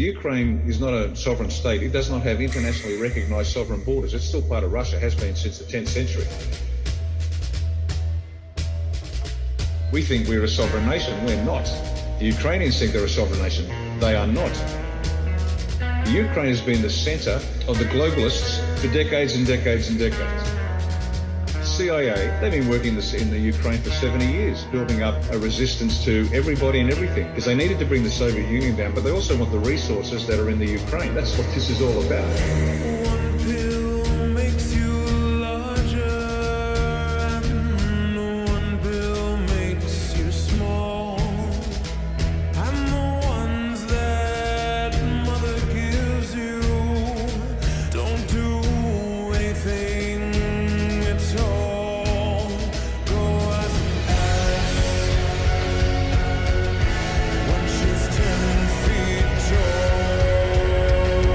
The Ukraine is not a sovereign state. It does not have internationally recognized sovereign borders. It's still part of Russia, has been since the 10th century. We think we're a sovereign nation. We're not. The Ukrainians think they're a sovereign nation. They are not. The Ukraine has been the center of the globalists for decades and decades and decades. CIA, they've been working in the Ukraine for 70 years, building up a resistance to everybody and everything, because they needed to bring the Soviet Union down, but they also want the resources that are in the Ukraine. That's what this is all about. One pill makes you larger, and one pill makes you small. And the ones that mother gives you don't do anything at all.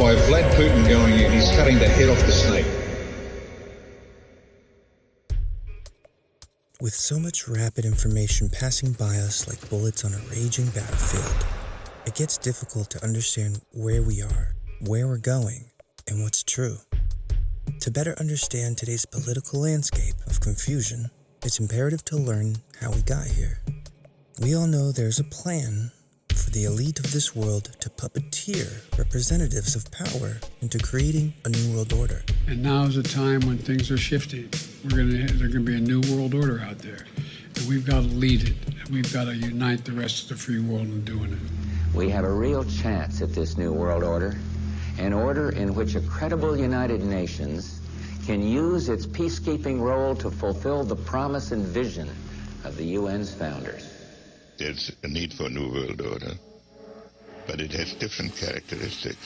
By Vlad Putin going in, he's cutting the head off the snake. With so much rapid information passing by us like bullets on a raging battlefield, it gets difficult to understand where we are, where we're going, and what's true. To better understand today's political landscape of confusion, it's imperative to learn how we got here. We all know there's a plan for the elite of this world to puppeteer representatives of power into creating a new world order. And now is a time when things are shifting. There's going to be a new world order out there. And we've got to lead it. And we've got to unite the rest of the free world in doing it. We have a real chance at this new world order, an order in which a credible United Nations can use its peacekeeping role to fulfill the promise and vision of the UN's founders. There's a need for a new world order, but it has different characteristics.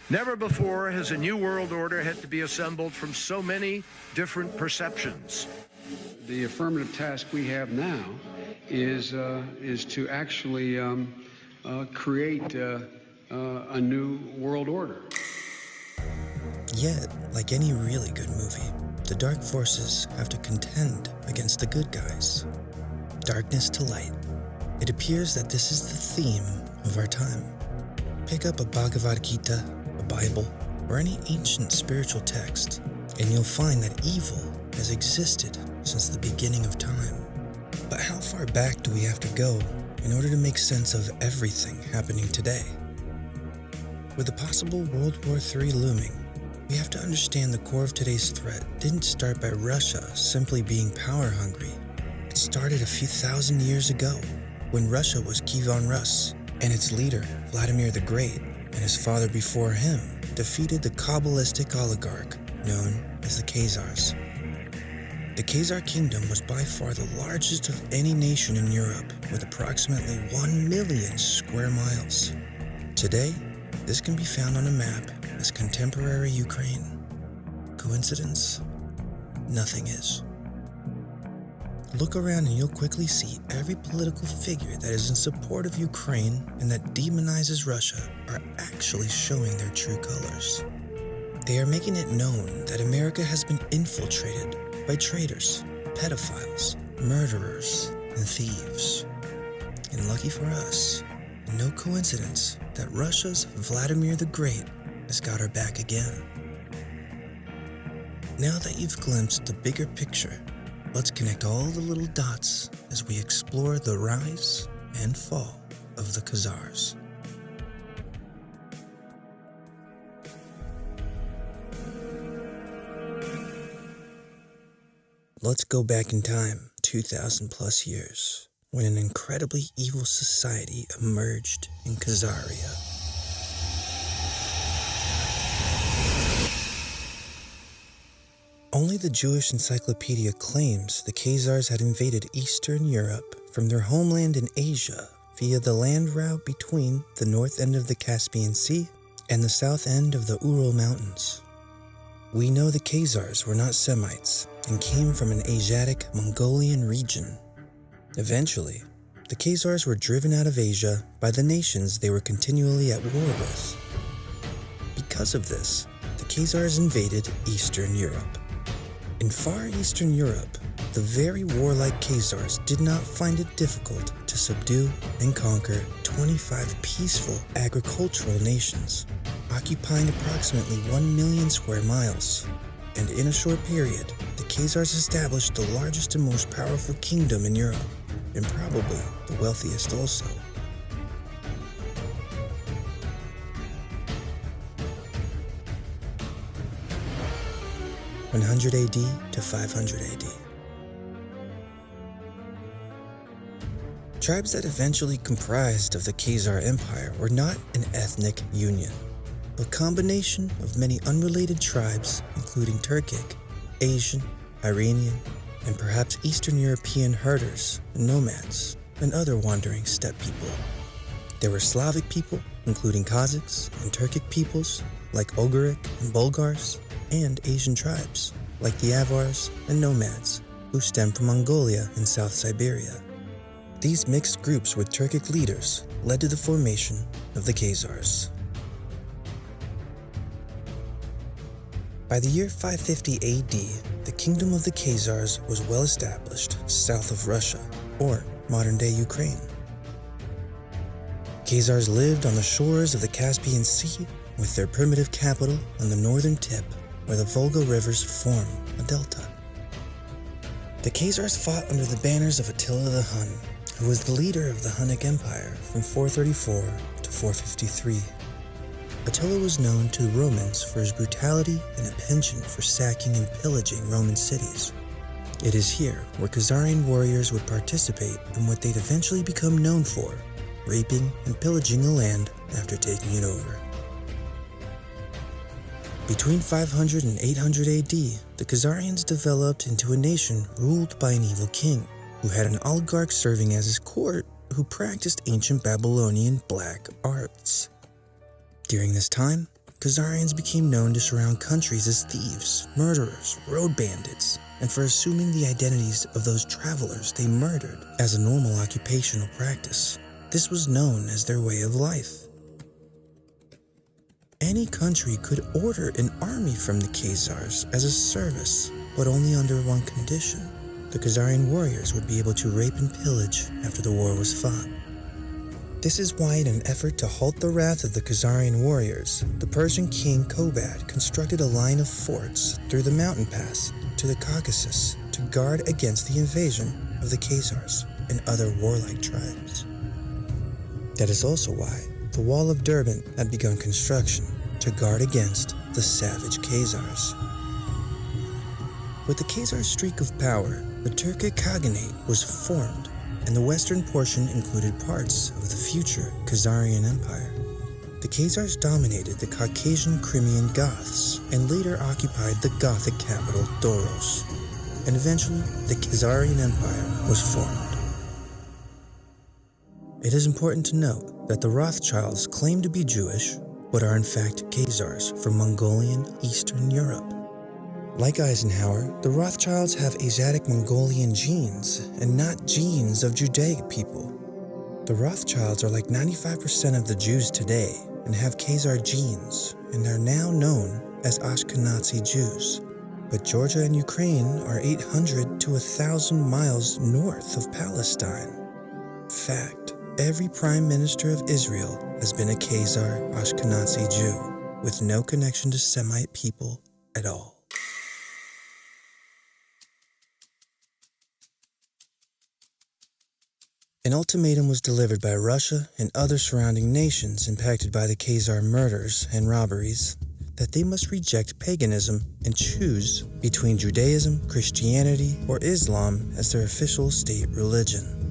Never before has a new world order had to be assembled from so many different perceptions. The affirmative task we have now is to actually create a new world order. Yet, like any really good movie, the dark forces have to contend against the good guys. Darkness to light. It appears that this is the theme of our time. Pick up a Bhagavad Gita, a Bible, or any ancient spiritual text, and you'll find that evil has existed since the beginning of time. But how far back do we have to go in order to make sense of everything happening today? With the possible World War III looming, we have to understand the core of today's threat didn't start by Russia simply being power hungry. It started a few thousand years ago, when Russia was Kievan Rus, and its leader, Vladimir the Great, and his father before him, defeated the Kabbalistic oligarch known as the Khazars. The Khazar kingdom was by far the largest of any nation in Europe, with approximately 1 million square miles. Today, this can be found on a map as contemporary Ukraine. Coincidence? Nothing is. Look around and you'll quickly see every political figure that is in support of Ukraine and that demonizes Russia are actually showing their true colors. They are making it known that America has been infiltrated by traitors, pedophiles, murderers, and thieves. And lucky for us, no coincidence that Russia's Vladimir the Great has got our back again. Now that you've glimpsed the bigger picture, let's connect all the little dots as we explore the rise and fall of the Khazars. Let's go back in time 2,000 plus years, when an incredibly evil society emerged in Khazaria. Only the Jewish Encyclopedia claims the Khazars had invaded Eastern Europe from their homeland in Asia via the land route between the north end of the Caspian Sea and the south end of the Ural Mountains. We know the Khazars were not Semites and came from an Asiatic Mongolian region. Eventually, the Khazars were driven out of Asia by the nations they were continually at war with. Because of this, the Khazars invaded Eastern Europe. In far Eastern Europe, the very warlike Khazars did not find it difficult to subdue and conquer 25 peaceful agricultural nations, occupying approximately 1 million square miles. And in a short period, the Khazars established the largest and most powerful kingdom in Europe, and probably the wealthiest also. 100 AD to 500 AD. Tribes that eventually comprised of the Khazar Empire were not an ethnic union, but a combination of many unrelated tribes, including Turkic, Asian, Iranian, and perhaps Eastern European herders and nomads, and other wandering steppe people. There were Slavic people, including Kazakhs and Turkic peoples, like Oguric and Bulgars, and Asian tribes, like the Avars and nomads, who stemmed from Mongolia and South Siberia. These mixed groups with Turkic leaders led to the formation of the Khazars. By the year 550 AD, the kingdom of the Khazars was well established south of Russia, or modern-day Ukraine. Khazars lived on the shores of the Caspian Sea, with their primitive capital on the northern tip where the Volga rivers form a delta. The Khazars fought under the banners of Attila the Hun, who was the leader of the Hunnic Empire from 434 to 453. Attila was known to the Romans for his brutality and a penchant for sacking and pillaging Roman cities. It is here where Khazarian warriors would participate in what they'd eventually become known for, raping and pillaging the land after taking it over. Between 500 and 800 AD, the Khazarians developed into a nation ruled by an evil king, who had an oligarch serving as his court who practiced ancient Babylonian black arts. During this time, Khazarians became known to surround countries as thieves, murderers, road bandits, and for assuming the identities of those travelers they murdered as a normal occupational practice. This was known as their way of life. Any country could order an army from the Khazars as a service, but only under one condition. The Khazarian warriors would be able to rape and pillage after the war was fought. This is why, in an effort to halt the wrath of the Khazarian warriors, the Persian king Kobad constructed a line of forts through the mountain pass to the Caucasus to guard against the invasion of the Khazars and other warlike tribes. That is also why the Wall of Derbent had begun construction to guard against the savage Khazars. With the Khazar streak of power, the Turkic Khaganate was formed, and the western portion included parts of the future Khazarian Empire. The Khazars dominated the Caucasian Crimean Goths and later occupied the Gothic capital Doros, and eventually the Khazarian Empire was formed. It is important to note that the Rothschilds claim to be Jewish, but are in fact Khazars from Mongolian Eastern Europe. Like Eisenhower, the Rothschilds have Asiatic Mongolian genes and not genes of Judaic people. The Rothschilds are like 95% of the Jews today and have Khazar genes and are now known as Ashkenazi Jews. But Georgia and Ukraine are 800 to 1,000 miles north of Palestine. Fact. Every prime minister of Israel has been a Khazar Ashkenazi Jew, with no connection to Semite people at all. An ultimatum was delivered by Russia and other surrounding nations impacted by the Khazar murders and robberies that they must reject paganism and choose between Judaism, Christianity, or Islam as their official state religion.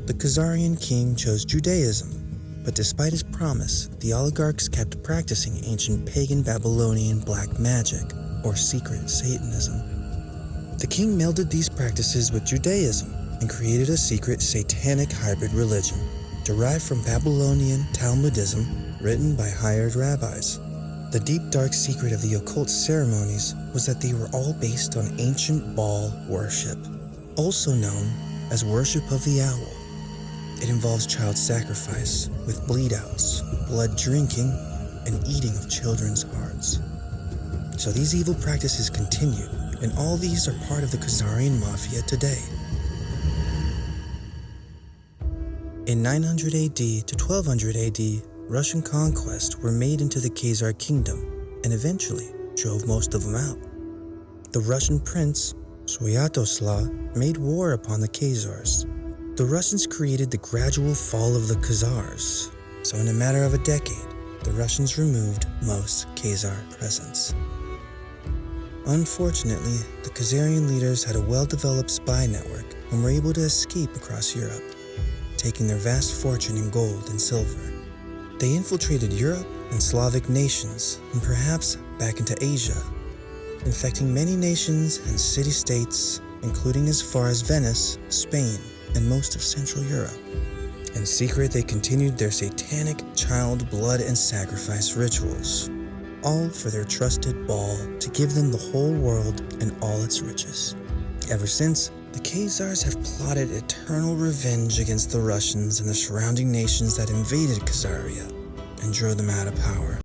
The Khazarian king chose Judaism, but despite his promise, the oligarchs kept practicing ancient pagan Babylonian black magic, or secret Satanism. The king melded these practices with Judaism and created a secret satanic hybrid religion, derived from Babylonian Talmudism, written by hired rabbis. The deep dark secret of the occult ceremonies was that they were all based on ancient Baal worship, also known as worship of the owl. It involves child sacrifice, with bleed-outs, blood drinking, and eating of children's hearts. So these evil practices continued and all these are part of the Khazarian mafia today. In 900 AD to 1200 AD, Russian conquests were made into the Khazar kingdom and eventually drove most of them out. The Russian prince, Svyatosla, made war upon the Khazars. The Russians created the gradual fall of the Khazars, so in a matter of a decade, the Russians removed most Khazar presence. Unfortunately, the Khazarian leaders had a well-developed spy network and were able to escape across Europe, taking their vast fortune in gold and silver. They infiltrated Europe and Slavic nations, and perhaps back into Asia, infecting many nations and city-states, including as far as Venice, Spain, and most of Central Europe. In secret, they continued their satanic child blood and sacrifice rituals, all for their trusted Baal to give them the whole world and all its riches. Ever since, the Khazars have plotted eternal revenge against the Russians and the surrounding nations that invaded Khazaria and drove them out of power.